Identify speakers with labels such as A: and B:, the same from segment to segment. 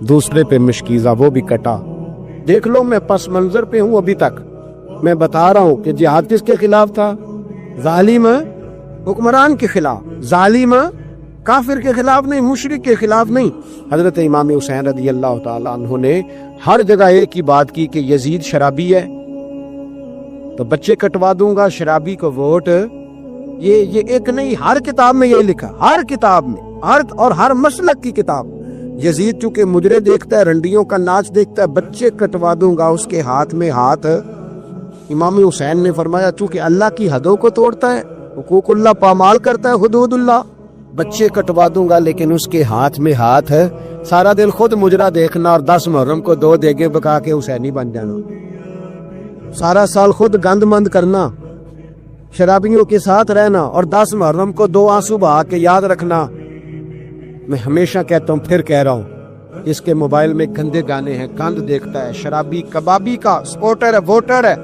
A: دوسرے پہ مشکیزہ وہ بھی کٹا. دیکھ لو میں پس منظر پہ ہوں ابھی تک. میں بتا رہا ہوں کہ جہاد کس کے خلاف تھا؟ ظالم حکمران کے خلاف، ظالم کافر کے خلاف نہیں، مشرک کے خلاف نہیں. حضرت امام حسین رضی اللہ تعالیٰ عنہ نے ہر جگہ ایک ہی بات کی کہ یزید شرابی ہے تو بچے کٹوا دوں گا، شرابی کو ووٹ. یہ ایک نہیں، ہر کتاب میں یہ لکھا، ہر کتاب میں، اور ہر مسلک کی کتاب. یزید چونکہ مجرے دیکھتا ہے، رنڈیوں کا ناچ دیکھتا ہے، بچے کٹوا دوں گا، اس کے ہاتھ میں ہاتھ. امام حسین نے فرمایا چونکہ اللہ کی حدوں کو توڑتا ہے، حقوق اللہ پامال کرتا ہے، حدود اللہ، بچے کٹوا دوں گا لیکن اس کے ہاتھ میں ہاتھ ہے. سارا دن خود مجرا دیکھنا اور 10 محرم کو 2 دیگے پکا کے حسینی بن جانا، سارا سال خود گند مند کرنا، شرابیوں کے ساتھ رہنا اور 10 محرم کو 2 آنسو بہا کے یاد رکھنا. میں ہمیشہ کہتا ہوں، پھر کہہ رہا ہوں، اس کے موبائل میں گندے گانے ہیں، گند دیکھتا ہے، شرابی کبابی کا سپورٹر ہے، ووٹر ہے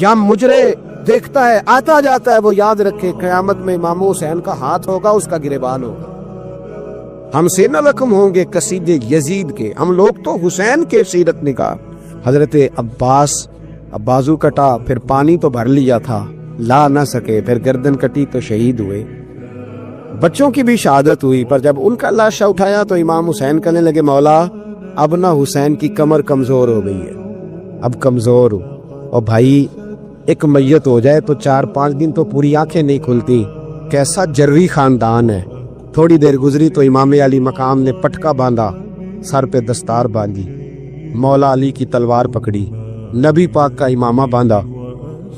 A: یا مجرے دیکھتا ہے، آتا جاتا ہے. وہ یاد رکھے قیامت میں امام حسین کا ہاتھ ہوگا، اس کا گریبان ہوگا. ہم سے نہ رقم ہوں گے قصیدے یزید کے، ہم لوگ تو حسین کے سیرت نگاہ. حضرت عباس اب بازو کٹا، پھر پانی تو بھر لیا تھا، لا نہ سکے، پھر گردن کٹی تو شہید ہوئے. بچوں کی بھی شہادت ہوئی، پر جب ان کا لاشا اٹھایا تو امام حسین کہنے لگے مولا اب نہ حسین کی کمر کمزور ہو گئی ہے، اب کمزور ہو. اور بھائی ایک میت ہو جائے تو 4-5 دن تو پوری آنکھیں نہیں کھلتی. کیسا جرری خاندان ہے. تھوڑی دیر گزری تو امام علی مقام نے پٹکا باندھا، سر پہ دستار باندھی، مولا علی کی تلوار پکڑی، نبی پاک کا امامہ باندھا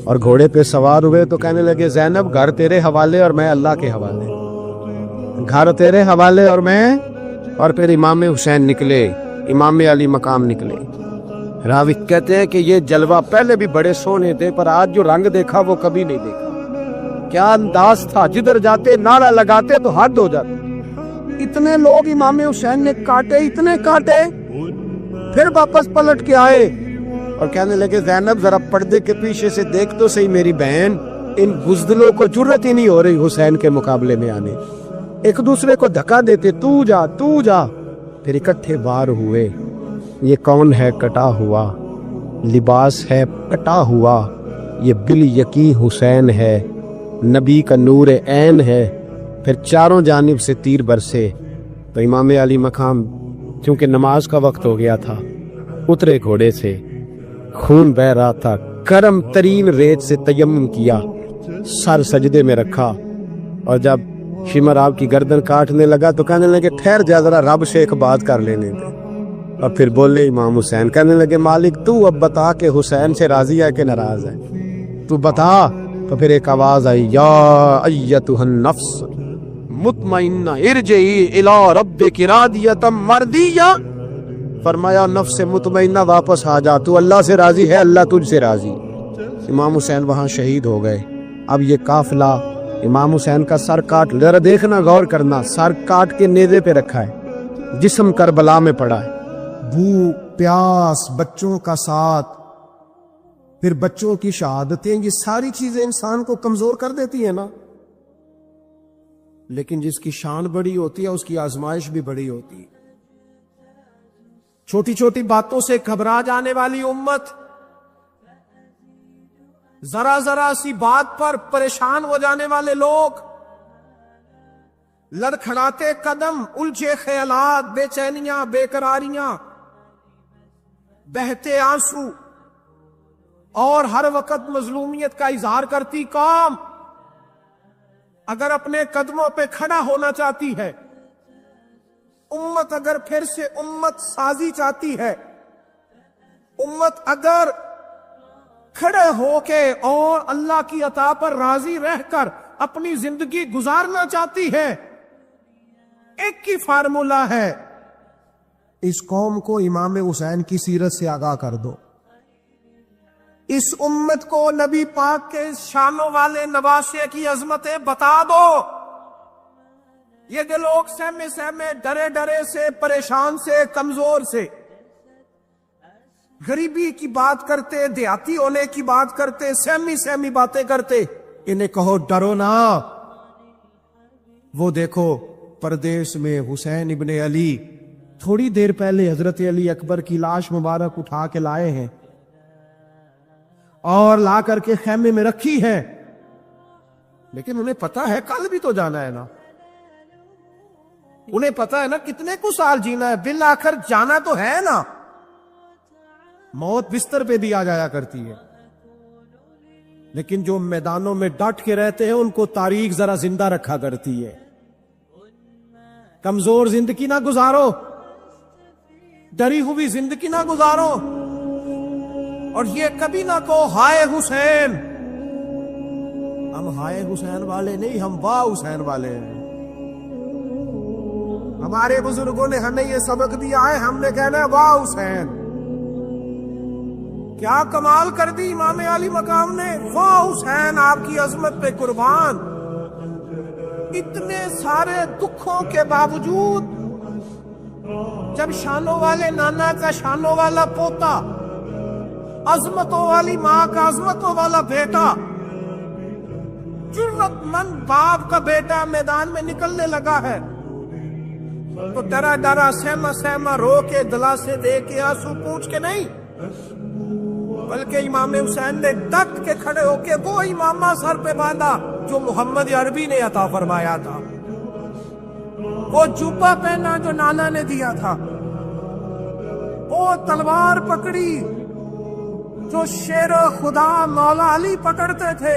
A: اور گھوڑے پہ سوار ہوئے تو کہنے لگے زینب گھر تیرے حوالے اور میں اللہ کے حوالے، گھر تیرے حوالے اور میں. اور پھر امام حسین نکلے، امام علی مقام نکلے. راوی کہتے ہیں کہ یہ جلوہ پہلے بھی بڑے سونے تھے، پر آج جو رنگ دیکھا وہ کبھی نہیں دیکھا. کیا انداز تھا، جدھر جاتے نعرہ لگاتے تو حد ہو جاتے. اتنے لوگ امام حسین نے کاٹے، اتنے کاٹے، پھر واپس پلٹ کے آئے اور کہنے لگے زینب ذرا پردے کے پیچھے سے دیکھ تو صحیح میری بہن. ان بزدلوں کو جرت ہی نہیں ہو رہی حسین کے مقابلے میں آنے، ایک دوسرے کو دھکا دیتے، تو جا تو جا. پھر اکٹھے بار ہوئے. یہ کون ہے کٹا ہوا، لباس ہے کٹا ہوا، یہ بال یقین حسین ہے، نبی کا نور عین ہے. پھر چاروں جانب سے تیر برسے تو امام علی مقام چونکہ نماز کا وقت ہو گیا تھا، اترے گھوڑے سے، خون بہ رہا تھا، گرم ترین ریت سے تیمم کیا، سر سجدے میں رکھا اور جب شمر آپ کی گردن کاٹنے لگا تو کہنے لگے ٹھہر جا ذرا رب سے ایک بات کر لینے دے. اور پھر بولے امام حسین، کہنے لگے مالک تو اب بتا کہ حسین سے راضی ہے کہ ناراض ہے، تو بتا. تو پھر ایک آواز آئی، یا ایتھا النفس مطمئنہ ارجعی الی ربک راضیۃ مرضیہ. فرمایا نفس مطمئنہ واپس آ جا، تو اللہ سے راضی ہے، اللہ تجھ سے راضی. امام حسین وہاں شہید ہو گئے. اب یہ قافلہ امام حسین کا سر کاٹ، ذرا دیکھنا غور کرنا، سر کاٹ کے نیزے پہ رکھا ہے، جسم کربلا میں پڑا ہے، بھوک پیاس، بچوں کا ساتھ، پھر بچوں کی شہادتیں، یہ ساری چیزیں انسان کو کمزور کر دیتی ہیں نا. لیکن جس کی شان بڑی ہوتی ہے اس کی آزمائش بھی بڑی ہوتی ہے. چھوٹی چھوٹی باتوں سے گھبرا جانے والی امت، ذرا ذرا سی بات پر پریشان ہو جانے والے لوگ، لڑکھڑاتے قدم، الجھے خیالات، بے چینیاں، بے قراریاں، بہتے آنسو اور ہر وقت مظلومیت کا اظہار کرتی قوم اگر اپنے قدموں پہ کھڑا ہونا چاہتی ہے، امت اگر پھر سے امت سازی چاہتی ہے، امت اگر کھڑے ہو کے اور اللہ کی عطا پر راضی رہ کر اپنی زندگی گزارنا چاہتی ہے، ایک ہی فارمولہ ہے، اس قوم کو امام حسین کی سیرت سے آگاہ کر دو. اس امت کو نبی پاک کے شانوں والے نواسے کی عظمتیں بتا دو. یہ جو لوگ سہمے سہمے، ڈرے ڈرے سے، پریشان سے، کمزور سے، غریبی کی بات کرتے، دیہاتی ہونے کی بات کرتے، سہمی سہمی باتیں کرتے، انہیں کہو ڈرو نا. وہ دیکھو پردیس میں حسین ابن علی
B: تھوڑی دیر پہلے حضرت علی اکبر کی لاش مبارک اٹھا کے لائے ہیں اور لا کر کے خیمے میں رکھی ہے، لیکن انہیں پتا ہے کل بھی تو جانا ہے نا، انہیں پتا ہے نا کتنے کو سال جینا ہے، بالآخر جانا تو ہے نا، موت بستر پہ بھی آ جایا کرتی ہے، لیکن جو میدانوں میں ڈٹ کے رہتے ہیں ان کو تاریخ ذرا زندہ رکھا کرتی ہے۔ کمزور زندگی نہ گزارو، ڈری ہوئی زندگی نہ گزارو، اور یہ کبھی نہ کہو ہائے حسین، ہم ہائے حسین والے نہیں، ہم واہ حسین والے ہیں۔ ہمارے بزرگوں نے ہمیں یہ سبق دیا ہے، ہم نے کہنا ہے واہ حسین، کیا کمال کر دی امام علی مقام نے، واہ حسین آپ کی عظمت پہ قربان۔ اتنے سارے دکھوں کے باوجود جب شانوں والے نانا کا شانوں والا پوتا، عظمتوں والی ماں کا عظمتوں والا بیٹا، جرت مند باپ کا بیٹا میدان میں نکلنے لگا ہے تو ڈرا ڈرا سہما سہما رو کے دلاسے دے کے آنسو پوچھ کے نہیں، بلکہ امام حسین نے ڈٹ کے کھڑے ہو کے وہ امامہ سر پہ باندھا جو محمد عربی نے عطا فرمایا تھا، وہ جوبہ پہنا جو نانا نے دیا تھا، وہ تلوار پکڑی جو شیر خدا مولا علی پکڑتے تھے،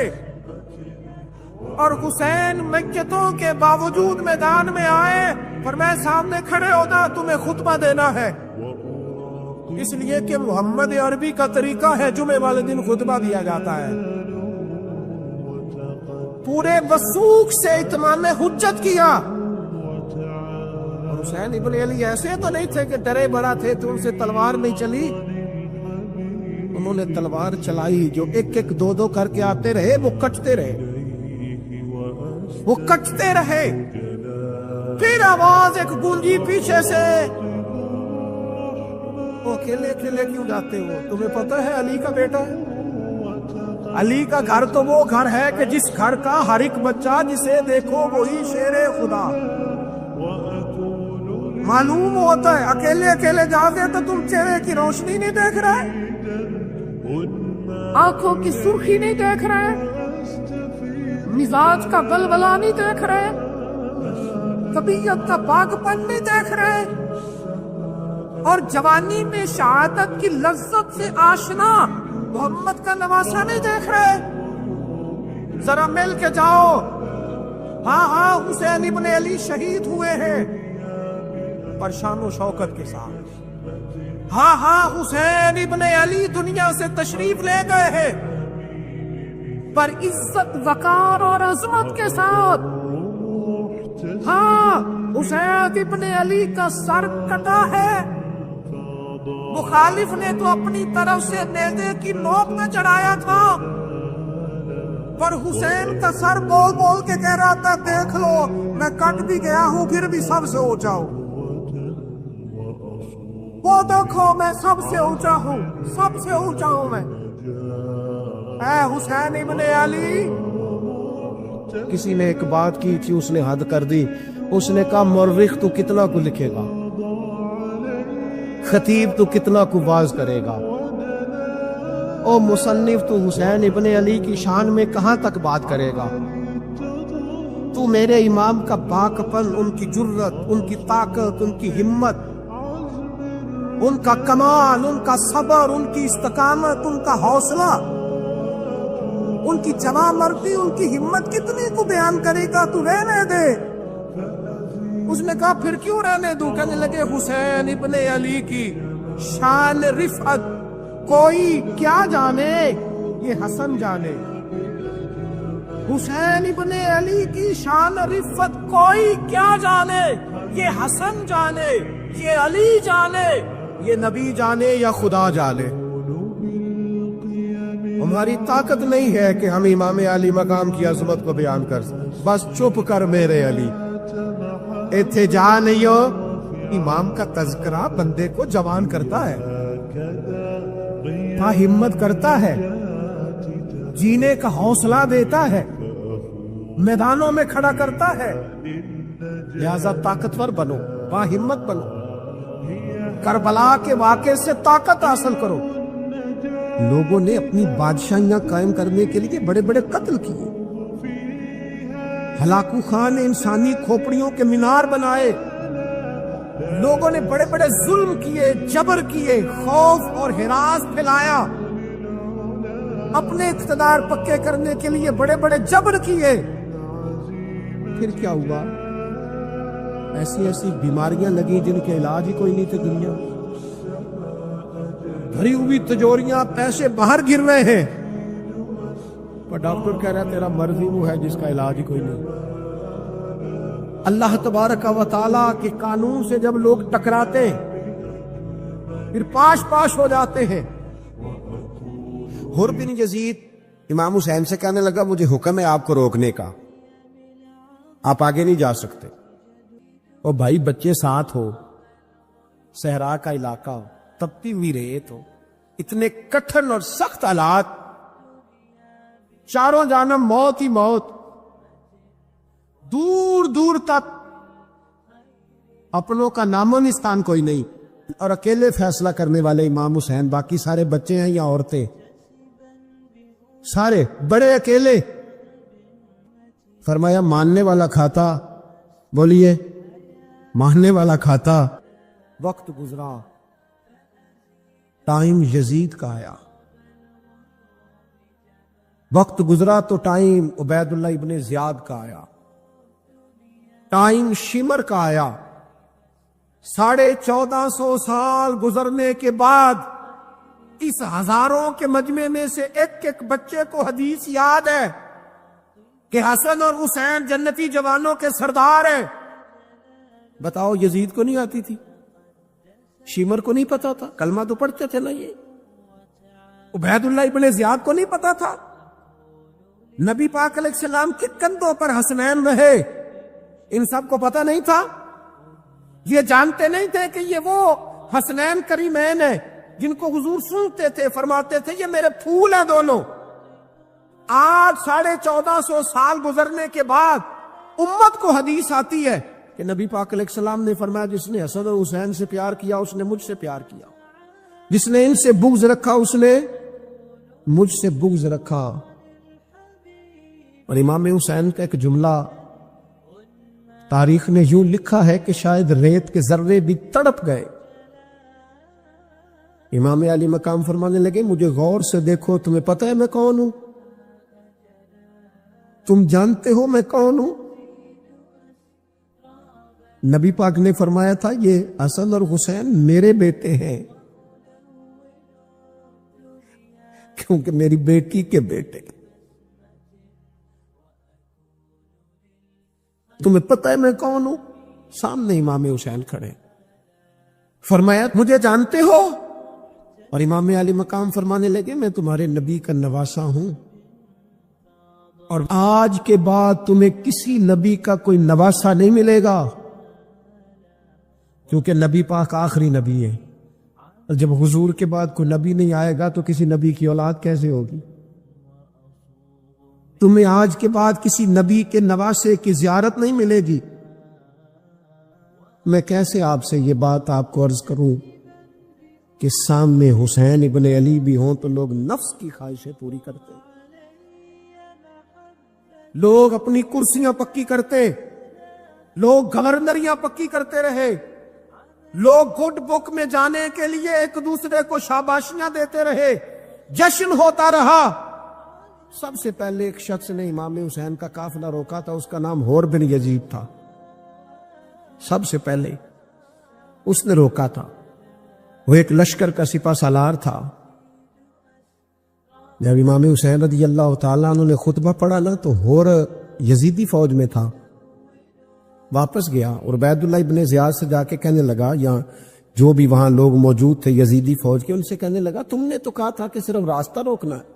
B: اور حسین میتوں کے باوجود میدان میں آئے، فرمایا سامنے کھڑے ہونا، تمہیں خطبہ دینا ہے، اس لیے کہ محمد عربی کا طریقہ ہے جمعے والے دن خطبہ دیا جاتا ہے۔ پورے وثوق سے اتمام حجت کیا، اور حسین ابن علی ایسے تو نہیں تھے کہ ڈرے بڑا تھے تو ان سے تلوار نہیں چلی، انہوں نے تلوار چلائی، جو ایک ایک دو دو کر کے آتے رہے وہ کٹتے رہے، وہ کٹتے رہے، پھر آواز ایک گونجی پیچھے سے، وہ اکیلے اکیلے کیوں جاتے ہو، تمہیں پتہ ہے علی کا بیٹا ہے، علی کا گھر تو وہ گھر ہے کہ جس گھر کا ہر ایک بچہ جسے دیکھو وہی شیر خدا، معلوم ہوتا ہے، اکیلے اکیلے جاتے تو تم چہرے کی روشنی نہیں دیکھ رہے، آنکھوں کی سرخی نہیں دیکھ رہے، مزاج کا بلبلا نہیں دیکھ رہے، طبیعت کا باغ پن نہیں دیکھ رہے، اور جوانی میں شہادت کی لذت سے آشنا محمد کا نواسا نہیں دیکھ رہے، ذرا مل کے جاؤ، ہاں ہاں حسین ابن علی شہید ہوئے ہیں پر شان و شوکت کے ساتھ، ہاں ہاں حسین ابن علی دنیا سے تشریف لے گئے ہیں پر عزت وقار اور عظمت کے ساتھ، ہاں حسین ابن علی کا سر کٹا ہے، مخالف نے تو اپنی طرف سے نیزے کی نوک میں چڑھایا تھا، پر حسین کا سر بول بول کے کہہ رہا تھا دیکھ لو میں کٹ بھی گیا ہوں پھر بھی سب سے اونچا ہوں، وہ دیکھو میں سب سے اونچا ہوں، سب سے اونچا ہوں میں، اے حسین ابن علی۔ کسی نے ایک بات کی تھی، اس نے حد کر دی، اس نے کہا مورخ تو کتنا کو لکھے گا، خطیب تو کتنا کو واز کرے گا، او مصنف تو حسین ابن علی کی شان میں کہاں تک بات کرے گا، تو میرے امام کا پاکپن، ان کی جرت، ان کی طاقت، ان کی ہمت، ان کا کمال، ان کا صبر، ان کی استقامت، ان کا حوصلہ، ان کی جواں مردی، ان کی ہمت کتنی کو بیان کرے گا، تو رہنے دے۔ اس نے کہا پھر کیوں رہنے دوں، کہنے لگے حسین ابن علی کی شان رفعت کوئی کیا جانے، یہ حسن جانے، حسین ابن علی کی شان رفعت کوئی کیا جانے، یہ حسن جانے، یہ علی جانے، یہ نبی جانے یا خدا جانے۔ ہماری طاقت نہیں ہے کہ ہم امام علی مقام کی عظمت کو بیان کر سکیں، بس چپ کر میرے علی، ایتھے جا نہیں ہو۔ امام کا تذکرہ بندے کو جوان کرتا ہے، ہمت کرتا ہے، جینے کا حوصلہ دیتا ہے، میدانوں میں کھڑا کرتا ہے، لہذا طاقتور بنو، ہمت بنو، کربلا کے واقعے سے طاقت حاصل کرو۔ لوگوں نے اپنی بادشاہیاں قائم کرنے کے لیے بڑے بڑے قتل کیے، ہلاکو خان نے انسانی کھوپڑیوں کے مینار بنائے، لوگوں نے بڑے بڑے ظلم کیے، جبر کیے، خوف اور ہراس پھیلایا، اپنے اقتدار پکے کرنے کے لیے بڑے بڑے جبر کیے۔ پھر کیا ہوا؟ ایسی ایسی بیماریاں لگی جن کے علاج ہی کوئی نہیں تھے دنیا میں، بھری ہوئی تجوریاں، پیسے باہر گر رہے ہیں، پر ڈاکٹر کہہ رہا ہے تیرا مرض ہی وہ ہے جس کا علاج ہی کوئی نہیں۔ اللہ تبارک و تعالیٰ کے قانون سے جب لوگ ٹکراتے پھر پاش پاش ہو جاتے ہیں۔ حر بن یزید امام حسین سے کہنے لگا مجھے حکم ہے آپ کو روکنے کا، آپ آگے نہیں جا سکتے۔ اور بھائی بچے ساتھ ہو، صحرا کا علاقہ ہو، تپتی ہوئی ریت ہو، اتنے کٹھن اور سخت حالات، چاروں جانب موت ہی موت، دور دور تک اپنوں کا نام و نشان کوئی نہیں، اور اکیلے فیصلہ کرنے والے امام حسین، باقی سارے بچے ہیں یا عورتیں، سارے بڑے اکیلے۔ فرمایا ماننے والا کھاتا، بولیے ماننے والا کھاتا۔ وقت گزرا، ٹائم یزید کا آیا، وقت گزرا تو ٹائم عبید اللہ ابن زیاد کا آیا، ٹائم شمر کا آیا۔ 1450 سال گزرنے کے بعد اس ہزاروں کے مجمع میں سے ایک ایک بچے کو حدیث یاد ہے کہ حسن اور حسین جنتی جوانوں کے سردار ہیں۔ بتاؤ یزید کو نہیں آتی تھی؟ شمر کو نہیں پتا تھا؟ کلمہ تو پڑھتے تھے نا یہ؟ عبید اللہ ابن زیاد کو نہیں پتا تھا؟ نبی پاک علیہ السلام کے کندھوں پر حسنین رہے، ان سب کو پتا نہیں تھا؟ یہ جانتے نہیں تھے کہ یہ وہ حسنین کریمین ہیں جن کو حضور سنتے تھے، فرماتے تھے یہ میرے پھول ہیں دونوں؟ آج 1450 سال گزرنے کے بعد امت کو حدیث آتی ہے کہ نبی پاک علیہ السلام نے فرمایا جس نے حسن اور حسین سے پیار کیا اس نے مجھ سے پیار کیا، جس نے ان سے بغض رکھا اس نے مجھ سے بغض رکھا۔ اور امام حسین کا ایک جملہ تاریخ نے یوں لکھا ہے کہ شاید ریت کے ذرے بھی تڑپ گئے۔ امام علی مقام فرمانے لگے مجھے غور سے دیکھو، تمہیں پتہ ہے میں کون ہوں؟ تم جانتے ہو میں کون ہوں؟ نبی پاک نے فرمایا تھا یہ حسن اور حسین میرے بیٹے ہیں، کیونکہ میری بیٹی کے بیٹے۔ تمہیں پتہ ہے میں کون ہوں؟ سامنے امام حسین کھڑے، فرمایا مجھے جانتے ہو؟ اور امام علی مقام فرمانے لگے میں تمہارے نبی کا نواسا ہوں، اور آج کے بعد تمہیں کسی نبی کا کوئی نواسا نہیں ملے گا، کیونکہ نبی پاک آخری نبی ہے، اور جب حضور کے بعد کوئی نبی نہیں آئے گا تو کسی نبی کی اولاد کیسے ہوگی؟ تمہیں آج کے بعد کسی نبی کے نواسے کی زیارت نہیں ملے گی۔ میں کیسے آپ سے یہ بات آپ کو عرض کروں کہ سامنے حسین ابن علی بھی ہوں تو لوگ نفس کی خواہشیں پوری کرتے، لوگ اپنی کرسیاں پکی کرتے، لوگ گورنریاں پکی کرتے رہے، لوگ گڈ بک میں جانے کے لیے ایک دوسرے کو شاباشیاں دیتے رہے، جشن ہوتا رہا۔ سب سے پہلے ایک شخص نے امام حسین کا قافلہ روکا تھا، اس کا نام حر بن یزید تھا، سب سے پہلے اس نے روکا تھا، وہ ایک لشکر کا سپہ سالار تھا۔ جب امام حسین رضی اللہ تعالیٰ عنہ نے خطبہ پڑھا نا تو حر یزیدی فوج میں تھا، واپس گیا اور عبید اللہ ابن زیاد سے جا کے کہنے لگا، یا جو بھی وہاں لوگ موجود تھے یزیدی فوج کے، ان سے کہنے لگا تم نے تو کہا تھا کہ صرف راستہ روکنا ہے،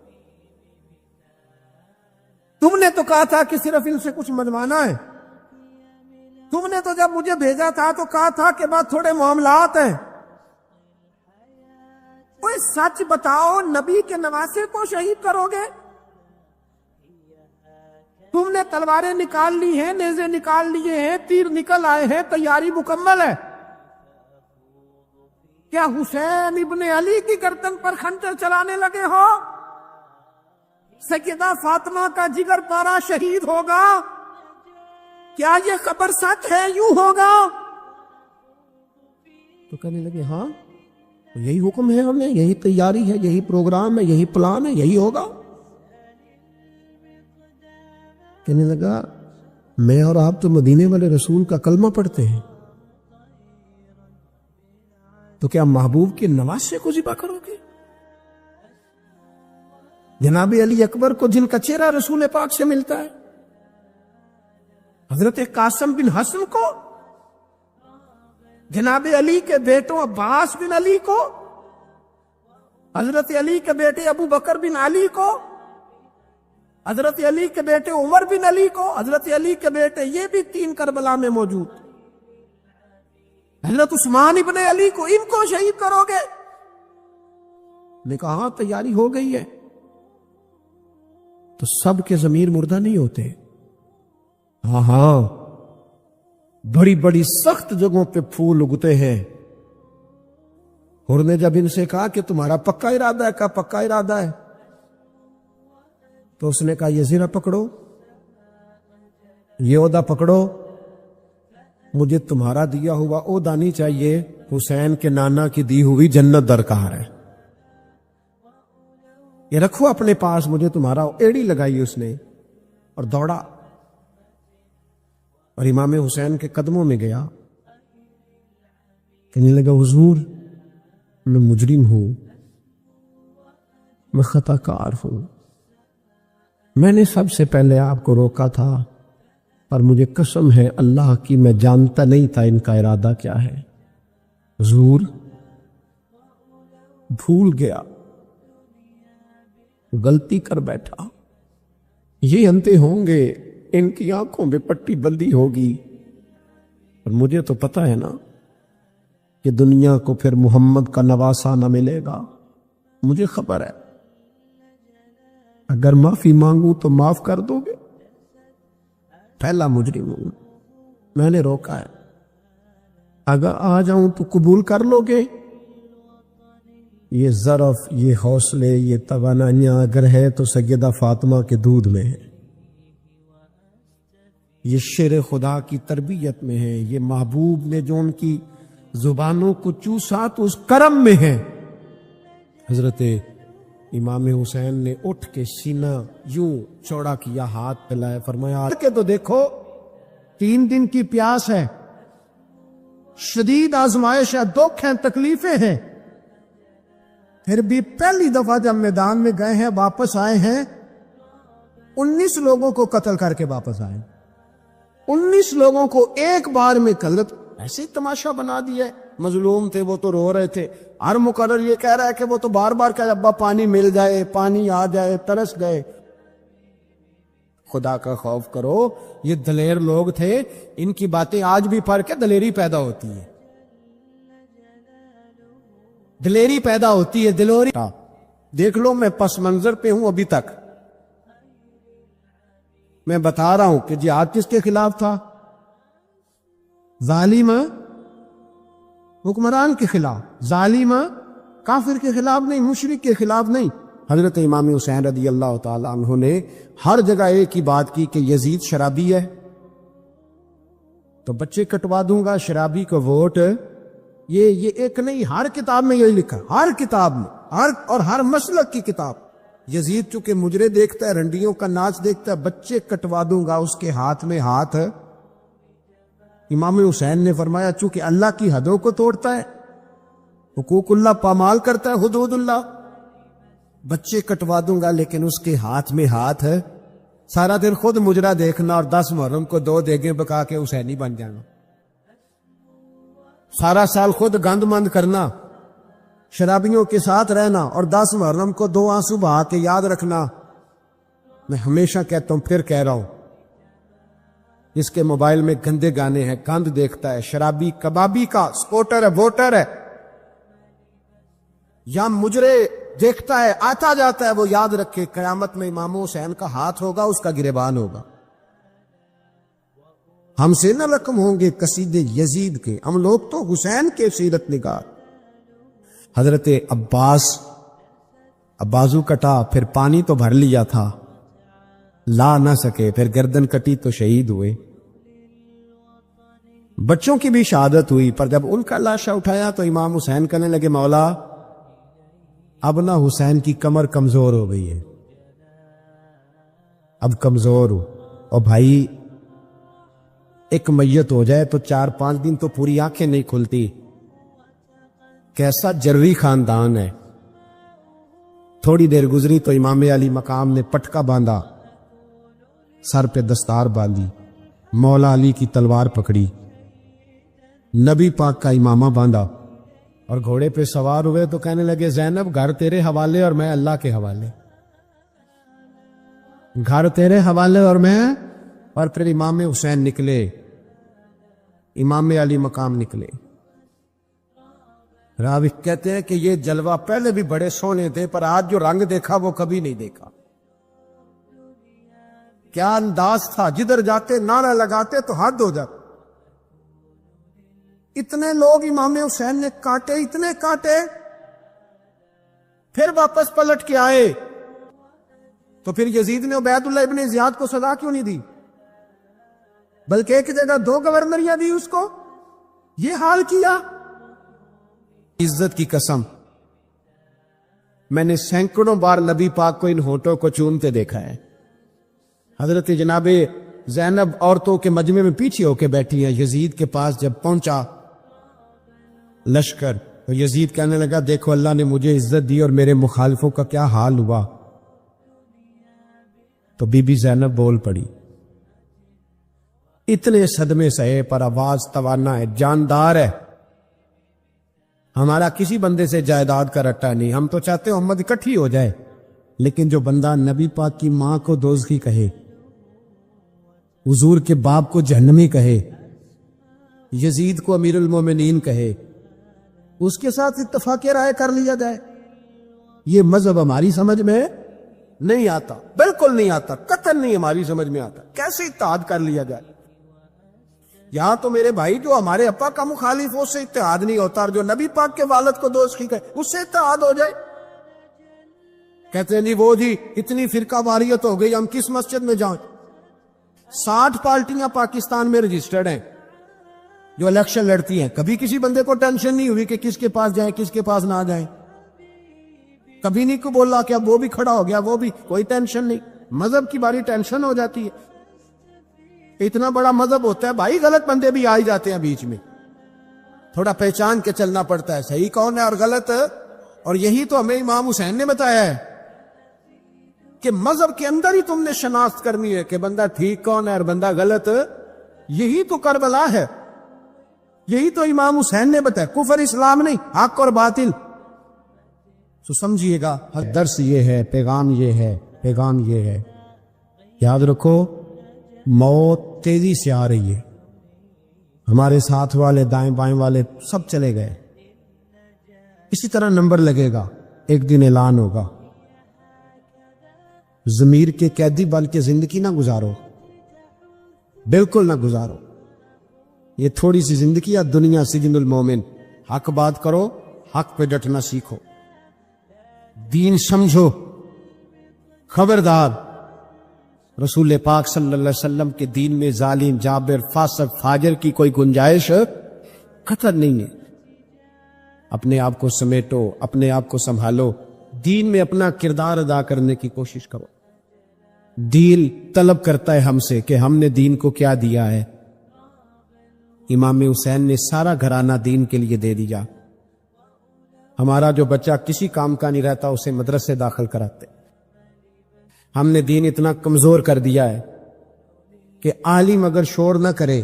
B: تم نے تو کہا تھا کہ صرف ان سے کچھ منوانا ہے، تم نے تو جب مجھے بھیجا تھا تو کہا تھا کہ بعد تھوڑے معاملات ہیں، کوئی سچ بتاؤ نبی کے نواسے کو شہید کرو گے؟ تم نے تلواریں نکال لی ہیں، نیزے نکال لیے ہیں، تیر نکل آئے ہیں، تیاری مکمل ہے، کیا حسین ابن علی کی گردن پر خنجر چلانے لگے ہو؟ سیدہ فاطمہ کا جگر پارا شہید ہوگا، کیا یہ خبر سچ ہے؟ یوں ہوگا؟ تو کہنے لگے ہاں یہی حکم ہے، ہمیں یہی تیاری ہے، یہی پروگرام ہے، یہی پلان ہے، یہی ہوگا۔ کہنے لگا میں اور آپ تو مدینے والے رسول کا کلمہ پڑھتے ہیں، تو کیا محبوب کے نواسے کو ذبح کرو گے؟ جناب علی اکبر کو جن کا چہرہ رسول پاک سے ملتا ہے، حضرت قاسم بن حسن کو، جناب علی کے بیٹوں عباس بن علی کو، حضرت علی کے بیٹے ابو بکر بن علی کو، حضرت علی کے بیٹے عمر بن علی کو، حضرت علی کے بیٹے یہ بھی 3 کربلا میں موجود، حضرت عثمان ابن علی کو، ان کو شہید کرو گے؟ نے کہا ہاں تیاری ہو گئی ہے۔ تو سب کے ضمیر مردہ نہیں ہوتے، ہاں بڑی بڑی سخت جگہوں پہ پھول اگتے ہیں۔ اور نے جب ان سے کہا کہ تمہارا پکا ارادہ ہے، کہا پکا ارادہ ہے، تو اس نے کہا یہ زرہ پکڑو، یہ عہدہ پکڑو، مجھے تمہارا دیا ہوا عہدہ نہیں چاہیے، حسین کے نانا کی دی ہوئی جنت درکار ہے، یہ رکھو اپنے پاس، مجھے تمہارا۔ ایڑی لگائی اس نے اور دوڑا اور امام حسین کے قدموں میں گیا، کہنے لگا حضور میں مجرم ہوں، میں خطا کار ہوں، میں نے سب سے پہلے آپ کو روکا تھا، پر مجھے قسم ہے اللہ کی میں جانتا نہیں تھا ان کا ارادہ کیا ہے، حضور بھول گیا، غلطی کر بیٹھا، یہ انتے ہوں گے، ان کی آنکھوں میں پٹی بندی ہوگی، اور مجھے تو پتا ہے نا کہ دنیا کو پھر محمد کا نواسہ نہ ملے گا، مجھے خبر ہے، اگر معافی مانگوں تو معاف کر دو گے، پہلا مجرم ہوں، میں نے روکا ہے، اگر آ جاؤں تو قبول کر لو گے؟ یہ ظرف، یہ حوصلے، یہ توانائیاں اگر ہے تو سیدہ فاطمہ کے دودھ میں ہے، یہ شیر خدا کی تربیت میں ہے، یہ محبوب نے جو ان کی زبانوں کو چوسا تو اس کرم میں ہے۔ حضرت امام حسین نے اٹھ کے سینہ یوں چوڑا کیا، ہاتھ پھیلائے، فرمایا کہ تو دیکھو 3 دن کی پیاس ہے، شدید آزمائش ہے، دکھ ہیں، تکلیفیں ہیں، پھر بھی پہلی دفعہ جب میدان میں گئے ہیں، واپس آئے ہیں، 19 لوگوں کو قتل کر کے واپس آئے، 19 لوگوں کو ایک بار میں قتل، ایسے ہی تماشا بنا دیا ہے۔ مظلوم تھے وہ تو رو رہے تھے، ہر مقرر یہ کہہ رہا ہے کہ وہ تو بار بار کہہ ابا پانی مل جائے، پانی آ جائے، ترس گئے۔ خدا کا خوف کرو، یہ دلیر لوگ تھے، ان کی باتیں آج بھی پڑھ کے دلیری پیدا ہوتی ہے، دلیری پیدا ہوتی ہے، دلوری۔ دیکھ لو میں پس منظر پہ ہوں ابھی تک، میں بتا رہا ہوں کہ جہاد کس کے خلاف تھا؟ ظالم حکمران کے خلاف، ظالم کافر کے خلاف نہیں، مشرک کے خلاف نہیں۔ حضرت امام حسین رضی اللہ تعالی عنہ نے ہر جگہ ایک ہی بات کی کہ یزید شرابی ہے تو بچے کٹوا دوں گا، شرابی کو ووٹ، یہ ایک نہیں، ہر کتاب میں یہی لکھا، ہر کتاب میں، اور ہر مسلک کی کتاب۔ یزید چونکہ مجرے دیکھتا ہے، رنڈیوں کا ناچ دیکھتا ہے، بچے کٹوا دوں گا، اس کے ہاتھ میں ہاتھ۔ امام حسین نے فرمایا چونکہ اللہ کی حدوں کو توڑتا ہے، حقوق اللہ پامال کرتا ہے، حدود اللہ، بچے کٹوا دوں گا لیکن اس کے ہاتھ میں ہاتھ ہے۔ سارا دن خود مجرا دیکھنا اور 10 محرم کو 2 دیگیں پکا کے حسینی بن جانا، سارا سال خود گند مند کرنا، شرابیوں کے ساتھ رہنا، اور 10 محرم کو 2 آنسو بہا کے یاد رکھنا۔ میں ہمیشہ کہتا ہوں، پھر کہہ رہا ہوں، جس کے موبائل میں گندے گانے ہیں، گند دیکھتا ہے، شرابی کبابی کا سپورٹر ہے، ووٹر ہے، یا مجرے دیکھتا ہے، آتا جاتا ہے، وہ یاد رکھے قیامت میں امام حسین کا ہاتھ ہوگا، اس کا گریبان ہوگا۔ ہم سے نہ رقم ہوں گے قصیدے یزید کے، ہم لوگ تو حسین کے سیرت نگار۔
A: حضرت عباس اب بازو کٹا، پھر پانی تو بھر لیا تھا، لا نہ سکے، پھر گردن کٹی تو شہید ہوئے۔ بچوں کی بھی شہادت ہوئی، پر جب ان کا لاشا اٹھایا تو امام حسین کہنے لگے مولا اب نہ حسین کی کمر کمزور ہو گئی ہے، اب کمزور ہو، اور بھائی ایک میت ہو جائے تو 4-5 دن تو پوری آنکھیں نہیں کھلتی، کیسا جروی خاندان ہے۔ تھوڑی دیر گزری تو امام علی مقام نے پٹکا باندھا، سر پہ دستار باندھی، مولا علی کی تلوار پکڑی، نبی پاک کا امامہ باندھا اور گھوڑے پہ سوار ہوئے تو کہنے لگے زینب گھر تیرے حوالے اور میں اللہ کے حوالے، گھر تیرے حوالے اور میں، اور پھر امام حسین نکلے، امام علی مقام نکلے۔ راوی کہتے ہیں کہ یہ جلوہ پہلے بھی بڑے سونے تھے، پر آج جو رنگ دیکھا وہ کبھی نہیں دیکھا۔ کیا انداز تھا، جدھر جاتے نعرہ لگاتے تو حد ہو جاتا۔ اتنے لوگ امام حسین نے کاٹے، اتنے کاٹے، پھر واپس پلٹ کے آئے تو پھر یزید نے عبید اللہ ابن زیاد کو سزا کیوں نہیں دی، بلکہ ایک جگہ 2 گورنریاں دی اس کو، یہ حال کیا۔ عزت کی قسم میں نے سینکڑوں بار نبی پاک کو ان ہونٹوں کو چومتے دیکھا ہے۔ حضرت جناب زینب عورتوں کے مجمع میں پیچھے ہو کے بیٹھی ہیں، یزید کے پاس جب پہنچا لشکر تو یزید کہنے لگا دیکھو اللہ نے مجھے عزت دی اور میرے مخالفوں کا کیا حال ہوا، تو بی بی زینب بول پڑی، اتنے صدمے سہے پر آواز توانا ہے، جاندار ہے، ہمارا کسی بندے سے جائیداد کا رٹا نہیں، ہم تو چاہتے ہیں امت اکٹھی ہو جائے، لیکن جو بندہ نبی پاک کی ماں کو دوزخی کہے، حضور کے باپ کو جہنمی کہے، یزید کو امیر المومنین کہے، اس کے ساتھ اتفاق رائے کر لیا جائے، یہ مذہب ہماری سمجھ میں نہیں آتا، بالکل نہیں آتا، قطعاً نہیں ہماری سمجھ میں آتا، کیسے اتحاد کر لیا جائے۔ یہاں تو میرے بھائی جو ہمارے ابا کا مخالف ہو اس سے اتحاد نہیں ہوتا، اور جو نبی پاک کے والد کو دوزخی کہے اس سے اتحاد ہو جائے۔ کہتے ہیں جی وہ جی اتنی فرقہ واریت ہو گئی، ہم کس مسجد میں جائیں؟ 60 پارٹیاں پاکستان میں رجسٹرڈ ہیں جو الیکشن لڑتی ہیں، کبھی کسی بندے کو ٹینشن نہیں ہوئی کہ کس کے پاس جائیں کس کے پاس نہ جائیں، کبھی نہیں کو بولا کہ اب وہ بھی کھڑا ہو گیا، وہ بھی، کوئی ٹینشن نہیں۔ مذہب کی باری ٹینشن ہو جاتی ہے، اتنا بڑا مذہب ہوتا ہے بھائی، غلط بندے بھی آ ہی جاتے ہیں بیچ میں، تھوڑا پہچان کے چلنا پڑتا ہے صحیح کون ہے اور غلط، اور یہی تو ہمیں امام حسین نے بتایا ہے کہ مذہب کے اندر ہی تم نے شناخت کرنی ہے کہ بندہ ٹھیک کون ہے اور بندہ غلط، یہی تو کربلا ہے، یہی تو امام حسین نے بتایا، کفر اسلام نہیں، حق اور باطل۔ تو سمجھیے گا درس یہ ہے، پیغام یہ ہے، پیغام یہ ہے، یاد رکھو موت تیزی سے آ رہی ہے، ہمارے ساتھ والے دائیں بائیں والے سب چلے گئے، اسی طرح نمبر لگے گا، ایک دن اعلان ہوگا۔ ضمیر کے قیدی بن کے زندگی نہ گزارو، بالکل نہ گزارو، یہ تھوڑی سی زندگی ہے، دنیا سجن المومن، حق بات کرو، حق پہ ڈٹنا سیکھو، دین سمجھو، خبردار رسول پاک صلی اللہ علیہ وسلم کے دین میں ظالم، جابر، فاسق، فاجر کی کوئی گنجائش قطعاً نہیں ہے۔ اپنے آپ کو سمیٹو، اپنے آپ کو سنبھالو، دین میں اپنا کردار ادا کرنے کی کوشش کرو۔ دین طلب کرتا ہے ہم سے کہ ہم نے دین کو کیا دیا ہے۔ امام حسین نے سارا گھرانہ دین کے لیے دے دیا۔ ہمارا جو بچہ کسی کام کا نہیں رہتا اسے مدرسے داخل کراتے۔ ہم نے دین اتنا کمزور کر دیا ہے کہ عالم اگر شور نہ کرے،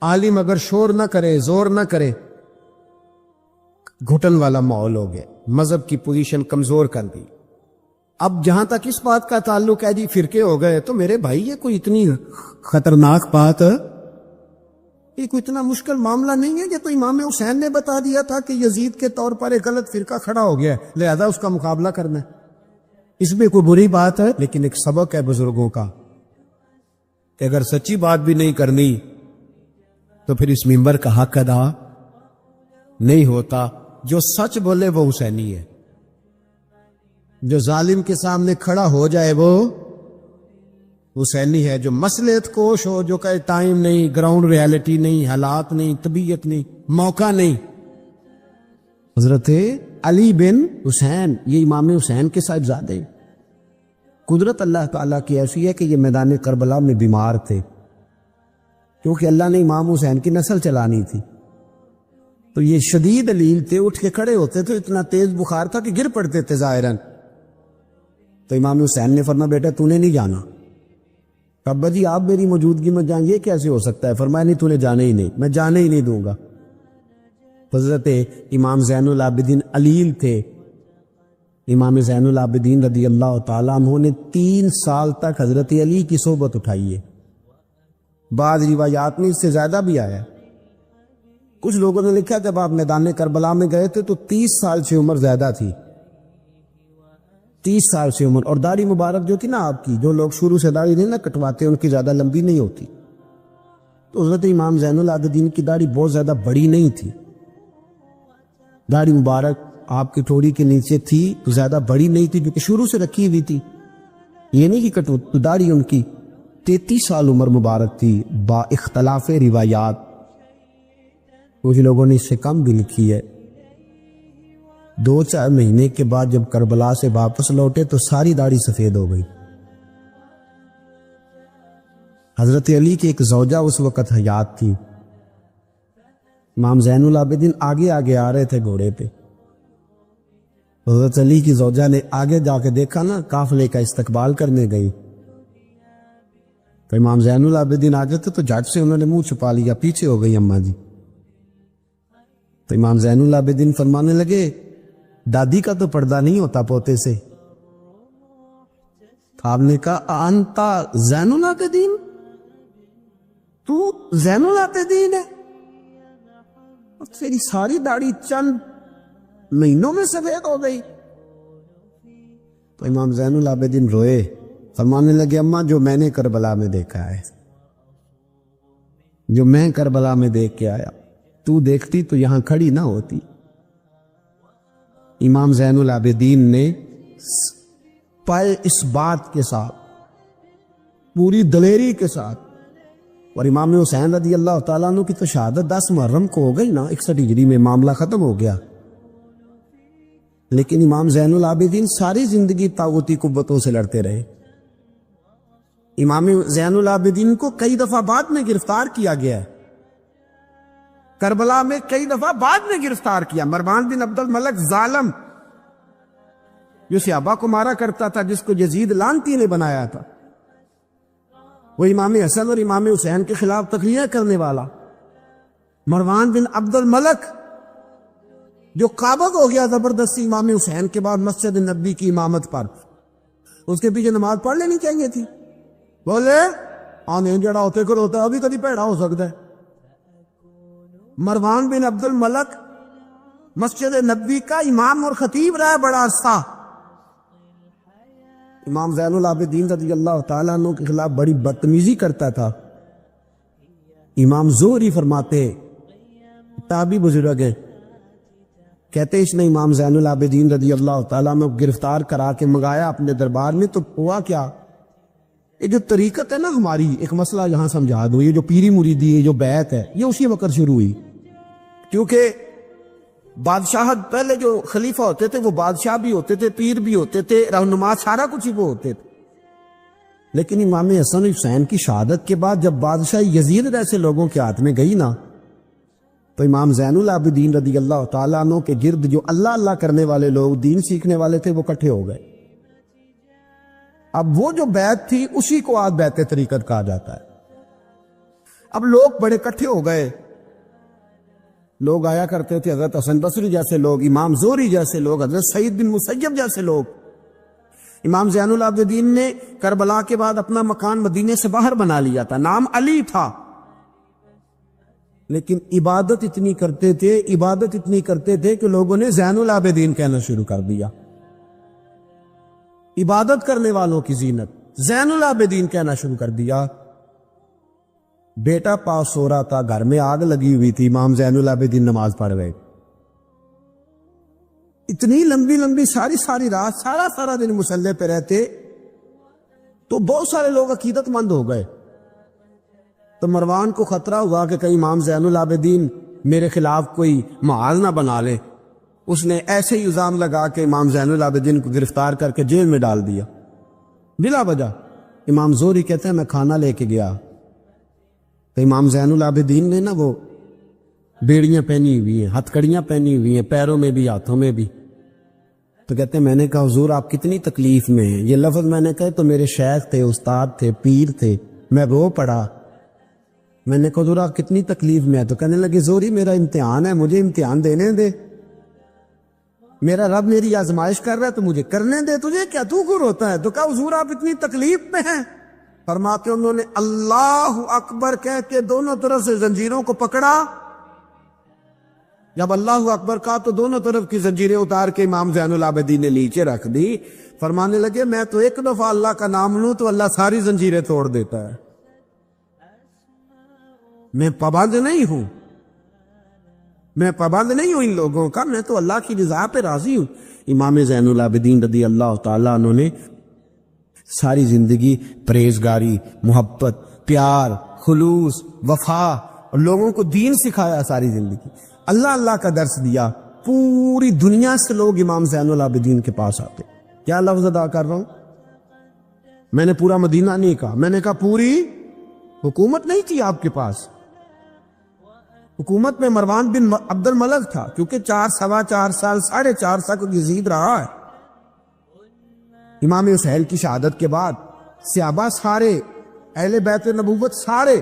A: عالم اگر شور نہ کرے، زور نہ کرے، گھٹن والا ماحول ہو گیا، مذہب کی پوزیشن کمزور کر دی۔ اب جہاں تک اس بات کا تعلق ہے جی فرقے ہو گئے، تو میرے بھائی یہ کوئی اتنی خطرناک بات، یہ کوئی اتنا مشکل معاملہ نہیں ہے، یہ تو امام حسین نے بتا دیا تھا کہ یزید کے طور پر ایک غلط فرقہ کھڑا ہو گیا ہے، لہذا اس کا مقابلہ کرنا ہے۔ اس میں کوئی بری بات ہے، لیکن ایک سبق ہے بزرگوں کا کہ اگر سچی بات بھی نہیں کرنی تو پھر اس منبر کا حق ادا نہیں ہوتا۔ جو سچ بولے وہ حسینی ہے، جو ظالم کے سامنے کھڑا ہو جائے وہ حسینی ہے، جو مصلحت کوش ہو، جو کہے ٹائم نہیں، گراؤنڈ ریالٹی نہیں، حالات نہیں، طبیعت نہیں، موقع نہیں۔ حضرت علی بن حسین یہ امام حسین کے صاحبزادے، قدرت اللہ تعالیٰ کی ایسی ہے کہ یہ میدان کربلا میں بیمار تھے، کیونکہ اللہ نے امام حسین کی نسل چلانی تھی، تو یہ شدید علیل تھے، اٹھ کے کھڑے ہوتے تھے، اتنا تیز بخار تھا کہ گر پڑتے تھے ظاہراً۔ تو امام حسین نے فرمایا بیٹا تو نے نہیں جانا۔ ابا جی آپ میری موجودگی میں جائیں، یہ کیسے ہو سکتا ہے؟ فرمایا نہیں تو نے جانا ہی نہیں، میں جانے ہی نہیں دوں گا۔ حضرت امام زین العابدین علیل تھے، امام زین العابدین رضی اللہ تعالیٰ عنہ نے 3 سال تک حضرت علی کی صحبت اٹھائی ہے، بعض روایات میں اس سے زیادہ بھی آیا ہے۔ کچھ لوگوں نے لکھا جب آپ میدان کربلا میں گئے تھے تو 30 سال سے عمر زیادہ تھی، 30 سال سے عمر، اور داڑھی مبارک جو تھی نا آپ کی، جو لوگ شروع سے داڑھی نہیں نہ کٹواتے ان کی زیادہ لمبی نہیں ہوتی، تو حضرت امام زین العابدین کی داڑھی بہت زیادہ بڑی نہیں تھی، داڑھی مبارک آپ کی ٹھوڑی کے نیچے تھی تو زیادہ بڑی نہیں تھی، کیونکہ شروع سے رکھی ہوئی تھی، یہ نہیں کہ کٹو، تو داڑھی ان کی 33 سال عمر مبارک تھی، با اختلاف روایات، کچھ لوگوں نے اس سے کم بھی لکھی ہے۔ 2-4 مہینے کے بعد جب کربلا سے واپس لوٹے تو ساری داڑھی سفید ہو گئی۔ حضرت علی کی ایک زوجہ اس وقت حیات تھی، امام زین العابدین آگے آگے آ رہے تھے گھوڑے پہ، حضرت علی کی زوجہ نے آگے جا کے دیکھا نا، قافلے کا استقبال کرنے گئی، تو امام زین العابدین آگے تھے تو جھٹ سے انہوں نے منہ چھپا لیا، پیچھے ہو گئی اماں جی۔ تو امام زین العابدین فرمانے لگے دادی کا تو پردہ نہیں ہوتا پوتے سے۔ آپ نے کہا انتا زین العابدین، تو زین العابدین ہے؟ تیری ساری داڑھی چند مہینوں میں سفید ہو گئی۔ تو امام زین العابدین روئے، فرمانے لگے اماں جو میں نے کربلا میں دیکھا ہے، جو میں کربلا میں دیکھ کے آیا، تو دیکھتی تو یہاں کھڑی نہ ہوتی۔ امام زین العابدین نے پائے اس بات کے ساتھ، پوری دلیری کے ساتھ، اور امام حسین رضی اللہ تعالیٰ عنہ کی تو شہادت 10 محرم کو ہو گئی نا، 61 ہجری میں معاملہ ختم ہو گیا، لیکن امام زین العابدین ساری زندگی طاغوتی قوتوں سے لڑتے رہے۔ امام زین العابدین کو کئی دفعہ بعد میں گرفتار کیا گیا ہے، کربلا میں کئی دفعہ بعد میں گرفتار کیا۔ مروان بن عبد الملک ظالم جو صحابہ کو مارا کرتا تھا، جس کو یزید لعنتی نے بنایا تھا، وہ امام حسن اور امام حسین کے خلاف تقریریں کرنے والا مروان بن عبد الملک، جو قابض ہو گیا زبردستی امام حسین کے بعد مسجد نبی کی امامت پر، اس کے پیچھے نماز پڑھ لینی چاہیے تھی، بولے آنے جڑا ہوتے کر ہوتا ہے، ابھی کبھی پیڑا ہو سکتا ہے۔ مروان بن عبد الملک مسجد نبی کا امام اور خطیب رہا بڑا عرصہ، امام زین العابدین رضی اللہ تعالیٰ عنہ کے خلاف بڑی بدتمیزی کرتا تھا۔ امام زہری فرماتے، تابعی بزرگ ہیں، کہتے اس نے امام زین العابدین رضی اللہ تعالیٰ عنہ گرفتار کرا کے منگایا اپنے دربار میں، تو ہوا کیا، یہ جو طریقت ہے نا ہماری، ایک مسئلہ یہاں سمجھا دو، یہ جو پیری مریدی ہے، جو بیعت ہے، یہ اسی وقت شروع ہوئی، کیونکہ بادشاہت پہلے جو خلیفہ ہوتے تھے وہ بادشاہ بھی ہوتے تھے، پیر بھی ہوتے تھے، رہنما، سارا کچھ ہی وہ ہوتے تھے، لیکن امام حسن حسین کی شہادت کے بعد جب بادشاہ یزید جیسے لوگوں کے ہاتھ میں گئی نا، تو امام زین العابدین رضی اللہ تعالیٰ عنہ کے گرد جو اللہ اللہ کرنے والے لوگ، دین سیکھنے والے تھے، وہ اکٹھے ہو گئے۔ اب وہ جو بیعت تھی اسی کو آج بیعت طریقت کہا جاتا ہے۔ اب لوگ بڑے اکٹھے ہو گئے، لوگ آیا کرتے تھے، حضرت حسن بصری جیسے لوگ، امام زہری جیسے لوگ، حضرت سعید بن مسیب جیسے لوگ۔ امام زین العابدین نے کربلا کے بعد اپنا مکان مدینے سے باہر بنا لیا تھا، نام علی تھا، لیکن عبادت اتنی کرتے تھے کہ لوگوں نے زین العابدین کہنا شروع کر دیا، عبادت کرنے والوں کی زینت، زین العابدین کہنا شروع کر دیا۔ بیٹا پاس سو رہا تھا، گھر میں آگ لگی ہوئی تھی، امام زین العابدین نماز پڑھ رہے،
B: اتنی لمبی لمبی ساری رات سارا دن مصلے پہ رہتے تو بہت سارے لوگ عقیدت مند ہو گئے. تو مروان کو خطرہ ہوا کہ کہیں امام زین العابدین میرے خلاف کوئی محاذ نہ بنا لے. اس نے ایسے ہی الزام لگا کہ امام زین العابدین کو گرفتار کر کے جیل میں ڈال دیا بلا وجہ. امام زہری کہتے ہیں میں کھانا لے کے گیا تو امام زین العابدین نے نا وہ بیڑیاں پہنی ہوئی ہیں, ہتھ کڑیاں پہنی ہوئی ہیں, پیروں میں بھی ہاتھوں میں بھی. تو کہتے ہیں میں نے کہا حضور آپ کتنی تکلیف میں ہیں. یہ لفظ میں نے کہا تو میرے شیخ تھے, استاد تھے, پیر تھے, میں رو پڑا. میں نے کہا حضور آپ کتنی تکلیف میں ہے. تو کہنے لگے زہری میرا امتحان ہے, مجھے امتحان دینے دے, میرا رب میری آزمائش کر رہا ہے تو مجھے کرنے دے, تجھے کیا, تو کیوں روتا ہے. تو کہا حضور آپ اتنی تکلیف میں ہیں. فرماتے انہوں نے اللہ اکبر کہہ کے دونوں طرف سے زنجیروں کو پکڑا. جب اللہ اکبر کہا تو دونوں طرف کی زنجیریں اتار کے امام زین العابدین نے نیچے رکھ دی. فرمانے لگے میں تو ایک دفعہ اللہ کا نام لوں تو اللہ ساری زنجیریں توڑ دیتا ہے, میں پابند نہیں ہوں, میں پابند نہیں ہوں ان لوگوں کا, میں تو اللہ کی رضا پہ راضی ہوں. امام زین العابدین رضی اللہ تعالیٰ عنہ نے ساری زندگی پرہیزگاری, محبت, پیار, خلوص, وفا اور لوگوں کو دین سکھایا. ساری زندگی اللہ کا درس دیا. پوری دنیا سے لوگ امام زین العابدین کے پاس آتے. کیا لفظ ادا کر رہا ہوں, میں نے پورا مدینہ نہیں کہا, میں نے کہا پوری حکومت نہیں تھی آپ کے پاس. حکومت میں مروان بن عبد الملک تھا, کیونکہ 4 سال 4.5 سال کو یزید رہا ہے. امام حسین کی شہادت کے بعد صحابہ سارے, اہل بیت نبوت سارے,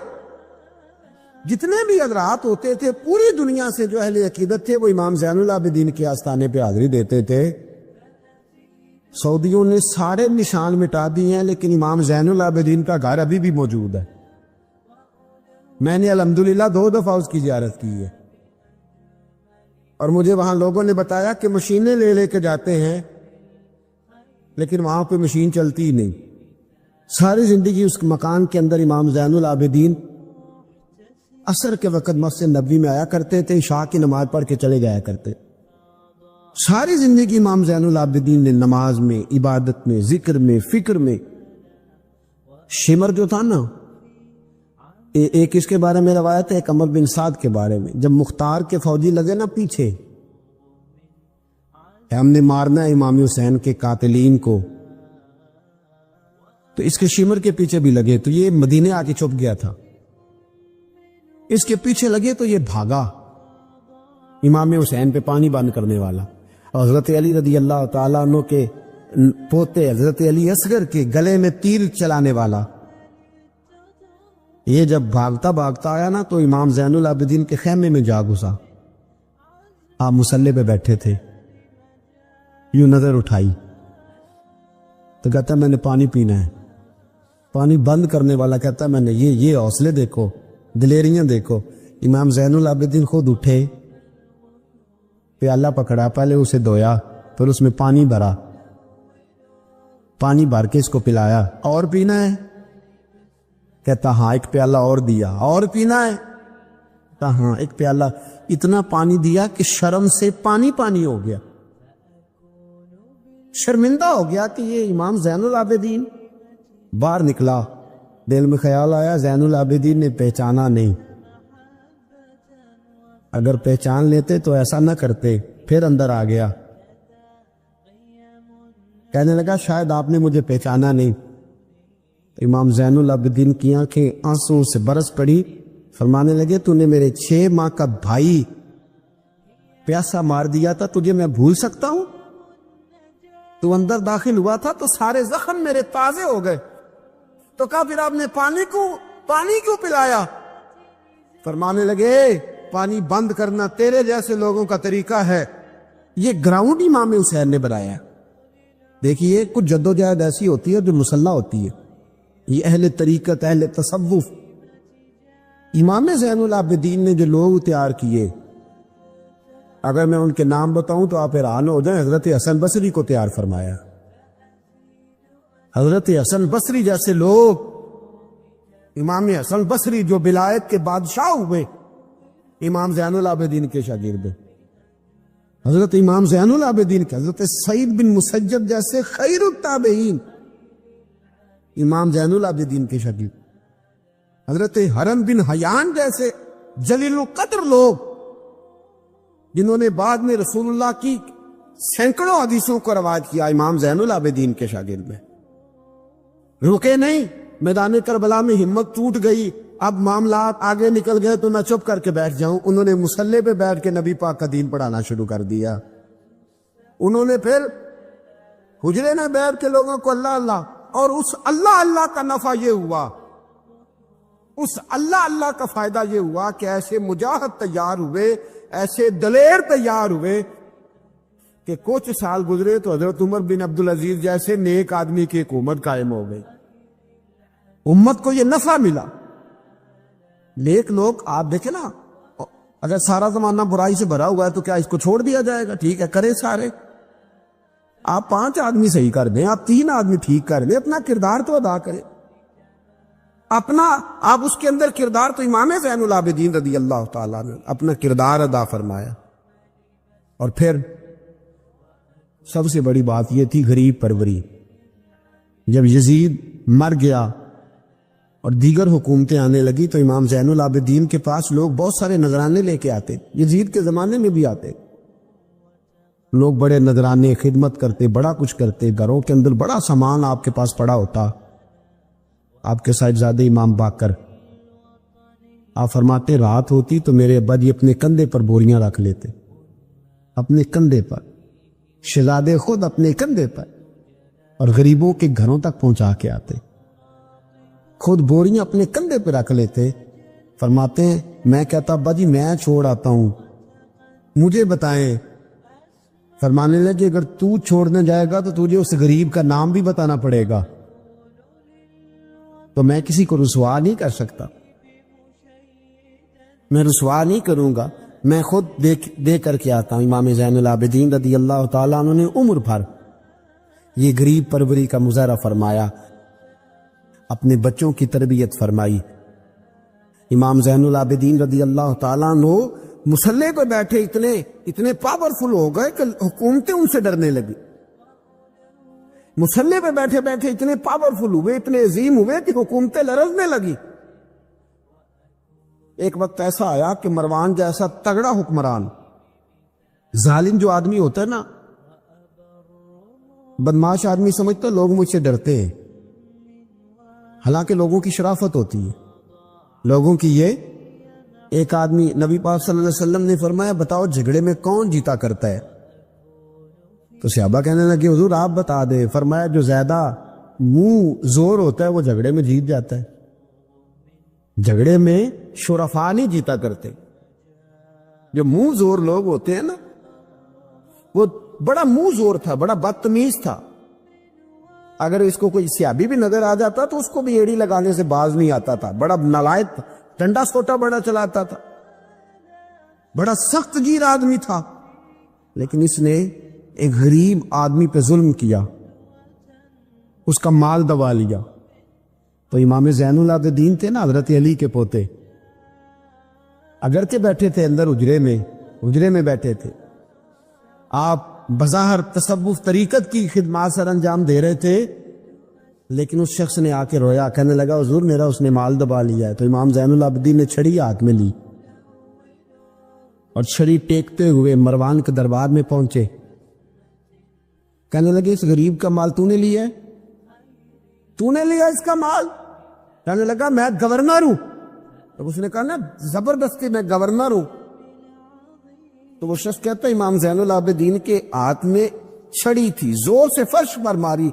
B: جتنے بھی حضرات ہوتے تھے پوری دنیا سے جو اہل عقیدت تھے وہ امام زین العابدین کے آستانے پہ حاضری دیتے تھے. سعودیوں نے سارے نشان مٹا دیے ہیں لیکن امام زین العابدین کا گھر ابھی بھی موجود ہے. میں نے الحمدللہ 2 دفعہ اس کی زیارت کی ہے, اور مجھے وہاں لوگوں نے بتایا کہ مشینیں لے کے جاتے ہیں لیکن وہاں پہ مشین چلتی ہی نہیں. ساری زندگی اس مکان کے اندر امام زین العابدین عصر کے وقت مسجد نبوی میں آیا کرتے تھے, عشاء کی نماز پڑھ کے چلے جایا کرتے. ساری زندگی امام زین العابدین نے نماز میں, عبادت میں, ذکر میں, فکر میں. شمر جو تھا نا, ایک اس کے بارے میں روایت ہے, ایک عمر بن سعد کے بارے میں, جب مختار کے فوجی لگے نا پیچھے, ہم نے مارنا ہے امام حسین کے قاتلین کو, تو اس کے شمر کے پیچھے بھی لگے, تو یہ مدینے آ کے چھپ گیا تھا. اس کے پیچھے لگے تو یہ بھاگا, امام حسین پہ پانی بند کرنے والا. اور حضرت علی رضی اللہ تعالیٰ عنہ کے پوتے حضرت علی اصغر کے گلے میں تیر چلانے والا. یہ جب بھاگتا آیا نا تو امام زین العابدین کے خیمے میں جا گھسا. آپ مصلے پہ بیٹھے تھے, یوں نظر اٹھائی تو کہتا میں نے پانی پینا ہے. پانی بند کرنے والا کہتا میں نے یہ حوصلے دیکھو, دلیریاں دیکھو. امام زین العابدین خود اٹھے, پیالہ پکڑا, پہلے اسے دھویا, پھر اس میں پانی بھرا, پانی بھر کے اس کو پلایا. اور پینا ہے؟ کہتا ہاں. ایک پیالہ اور دیا. اور پینا ہے؟ کہتا ہاں. ایک پیالہ. اتنا پانی دیا کہ شرم سے پانی ہو گیا, شرمندہ ہو گیا کہ یہ امام زین العابدین. باہر نکلا, دل میں خیال آیا زین العابدین نے پہچانا نہیں, اگر پہچان لیتے تو ایسا نہ کرتے. پھر اندر آ گیا, کہنے لگا شاید آپ نے مجھے پہچانا نہیں. امام زین العابدین کی آنکھیں آنسوں سے برس پڑی. فرمانے لگے تو نے میرے 6 ماہ کا بھائی پیاسا مار دیا تھا, تجھے میں بھول سکتا ہوں؟ تو اندر داخل ہوا تھا تو سارے زخم میرے تازے ہو گئے. تو کہا پھر آپ نے پانی کیوں پلایا؟ فرمانے لگے پانی بند کرنا تیرے جیسے لوگوں کا طریقہ ہے, یہ گراؤنڈ امام حسین نے بنایا. دیکھیے کچھ جدوجہد ایسی ہوتی ہے جو مسلح ہوتی ہے, یہ اہل طریقت, اہل تصوف. امام زین العابدین نے جو لوگ تیار کیے, اگر میں ان کے نام بتاؤں تو آپ حیران ہو جائیں. حضرت حسن بصری کو تیار فرمایا. حضرت حسن بصری جیسے لوگ, امام حسن بصری جو ولایت کے بادشاہ ہوئے, امام زین العابدین کے شاگرد.
A: حضرت امام زین العابدین کے، حضرت سعید بن مسجد جیسے خیر التابعین، امام زین العابدین کی شکل، حضرت حرم بن حیان جیسے جلیل القدر لوگ جنہوں نے بعد میں رسول اللہ کی سینکڑوں حدیثوں کو روایت کیا، امام زین العابدین کے شاگرد میں رکے نہیں۔ میدان کربلا میں ہمت ٹوٹ گئی، اب معاملات آگے نکل گئے تو میں چپ کر کے بیٹھ جاؤں، انہوں نے مصلی پہ بیٹھ کے نبی پاک کا دین پڑھانا شروع کر دیا۔ انہوں نے پھر حجرے میں بیٹھ کے لوگوں کو اللہ اللہ، اور اس اللہ اللہ کا نفع یہ ہوا، اس اللہ اللہ کا فائدہ یہ ہوا کہ ایسے مجاہد تیار ہوئے، ایسے دلیر تیار ہوئے کہ کچھ سال گزرے تو حضرت عمر بن عبدالعزیز جیسے نیک آدمی کی حکومت قائم ہو گئی، امت کو یہ نفع ملا۔ نیک لوگ آپ دیکھیں نا، اگر سارا زمانہ برائی سے بھرا ہوا ہے تو کیا اس کو چھوڑ دیا جائے گا؟ ٹھیک ہے کریں سارے، آپ 5 آدمی صحیح کر دیں، آپ 3 آدمی ٹھیک کر دیں، اپنا کردار تو ادا کریں، اپنا آپ اس کے اندر کردار، تو امام زین العابدین رضی اللہ تعالیٰ نے اپنا کردار ادا فرمایا۔ اور پھر سب سے بڑی بات یہ تھی غریب پروری۔ جب یزید مر گیا اور دیگر حکومتیں آنے لگی تو امام زین العابدین کے پاس لوگ بہت سارے نذرانے لے کے آتے، یزید کے زمانے میں بھی آتے، لوگ بڑے نذرانے خدمت کرتے، بڑا کچھ کرتے، گھروں کے اندر بڑا سامان آپ کے پاس پڑا ہوتا۔ آپ کے صاحبزادے امام باقر آپ فرماتے رات ہوتی تو میرے ابا جی اپنے کندھے پر بوریاں رکھ لیتے، اپنے کندھے پر، شہزادے خود اپنے کندھے پر، اور غریبوں کے گھروں تک پہنچا کے آتے، خود بوریاں اپنے کندھے پہ رکھ لیتے۔ فرماتے ہیں میں کہتا ابا جی میں چھوڑ آتا ہوں، مجھے بتائیں۔ فرمانے لگے اگر تو چھوڑنے جائے گا تو تجھے اس غریب کا نام بھی بتانا پڑے گا، تو میں کسی کو رسوا نہیں کر سکتا، میں رسوا نہیں کروں گا، میں خود دے کر کے آتا ہوں۔ امام زین العابدین رضی اللہ تعالیٰ عنہ نے عمر بھر یہ غریب پروری کا مظاہرہ فرمایا، اپنے بچوں کی تربیت فرمائی۔ امام زین العابدین رضی اللہ تعالیٰ عنہ مصلی پہ بیٹھے اتنے پاورفل ہو گئے کہ حکومتیں ان سے ڈرنے لگی، مصلی پہ بیٹھے بیٹھے اتنے پاورفل ہوئے، اتنے عظیم ہوئے کہ حکومتیں لرزنے لگی۔ ایک وقت ایسا آیا کہ مروان جیسا تگڑا حکمران، ظالم جو آدمی ہوتا ہے نا، بدماش آدمی سمجھتا لوگ مجھ سے ڈرتے ہیں، حالانکہ لوگوں کی شرافت ہوتی ہے، لوگوں کی یہ ایک آدمی، نبی پاک صلی اللہ علیہ وسلم نے فرمایا بتاؤ جھگڑے میں کون جیتا کرتا ہے؟ تو صحابہ کہنے لگے حضور آپ بتا دیں۔ فرمایا جو زیادہ منہ زور ہوتا ہے وہ جھگڑے میں جیت جاتا ہے، جھگڑے میں شرفا نہیں جیتا کرتے، جو منہ زور لوگ ہوتے ہیں نا، وہ بڑا منہ زور تھا، بڑا بدتمیز تھا، اگر اس کو کوئی سیابی بھی نظر آ جاتا تو اس کو بھی ایڑی لگانے سے باز نہیں آتا تھا، بڑا نالائق، ڈنڈا سوٹا بڑا چلاتا تھا، بڑا سخت گیر آدمی تھا، لیکن اس نے ایک غریب آدمی پہ ظلم کیا، اس کا مال دبا لیا۔ تو امام زین العابدین تھے نا، حضرت علی کے پوتے، اگرچہ بیٹھے تھے اندر حجرے میں بیٹھے تھے، آپ بظاہر تصوف طریقت کی خدمات سر انجام دے رہے تھے، لیکن اس شخص نے آ کے رویا، کہنے لگا حضور میرا اس نے مال دبا لیا ہے۔ تو امام زین العابدین نے چھڑی ہاتھ میں لی اور چھڑی ٹیکتے ہوئے مروان کے دربار میں پہنچے، کہنے لگے اس غریب کا مال تو نے لیا ہے؟ تو نے لیا اس کا مال؟ کہنے لگا میں گورنر ہوں۔ تو اس نے کہا نا زبردستی میں گورنر ہوں۔ تو وہ شخص کہتا ہے امام زین العابدین کے ہاتھ میں چھڑی تھی، زور سے فرش پر ماری،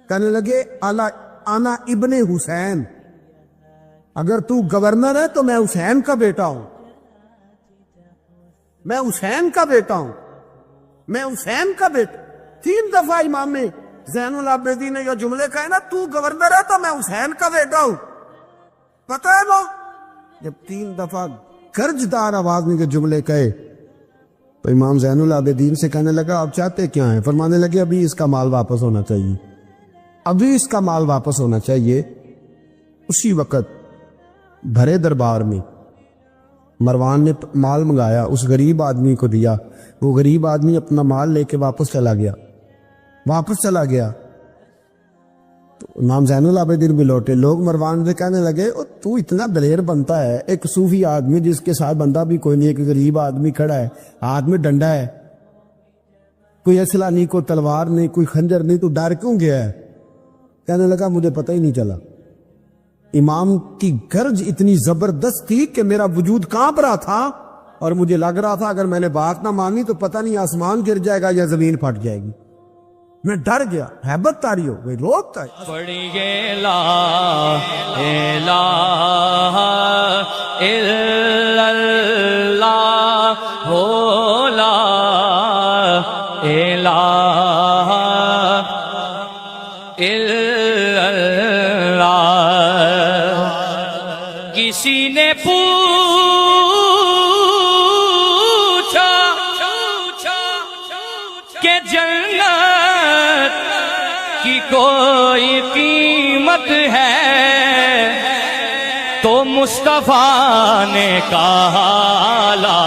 A: کہنے لگے انا ابن حسین، اگر تو گورنر ہے تو میں حسین کا بیٹا ہوں، میں حسین کا بیٹا ہوں، میں حسین کا بیٹا۔ 3 دفعہ امام زین العابدین نے یہ جملے کہے نا، تو گورنر ہے تو میں حسین کا بیٹا ہوں، پتہ ہے وہ جب 3 دفعہ گرجدار آواز میں کے جملے کہے تو امام زین العابدین سے کہنے لگا آپ چاہتے کیا ہیں؟ فرمانے لگے ابھی اس کا مال واپس ہونا چاہیے، ابھی اس کا مال واپس ہونا چاہیے۔ اسی وقت بھرے دربار میں مروان نے مال منگایا، اس غریب آدمی کو دیا، وہ غریب آدمی اپنا مال لے کے واپس چلا گیا تو امام زین العابدین بھی لوٹے۔ لوگ مروان سے کہنے لگے تو اتنا دلیر بنتا ہے، ایک صوفی آدمی جس کے ساتھ بندہ بھی کوئی نہیں، ایک غریب آدمی کھڑا ہے، ہاتھ میں ڈنڈا ہے، کوئی اسلحہ نہیں، کوئی تلوار نہیں، کوئی خنجر نہیں، تو ڈر کیوں گیا ہے؟ کہنے لگا مجھے پتہ ہی نہیں چلا۔ امام کی گرج اتنی زبردست تھی کہ میرا وجود کانپ رہا تھا اور مجھے لگ رہا تھا اگر میں نے بات نہ مانی تو پتہ نہیں آسمان گر جائے گا یا زمین پھٹ جائے گی۔ میں ڈر گیا، ہیبت تاری ہو گئی، روتا ہے
C: پڑھیے لا الہ الا اللہ ہو لا الہ الا اللہ۔ کسی نے پوچھا کہ جنت کی کوئی قیمت ہے تو مصطفیٰ نے کہا لا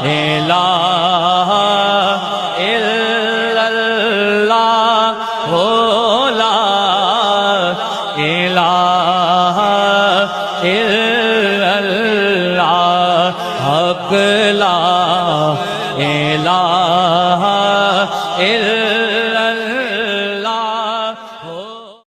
C: الہ الا اللہ ہو لا الہ الا اللہ حق لا الہ الا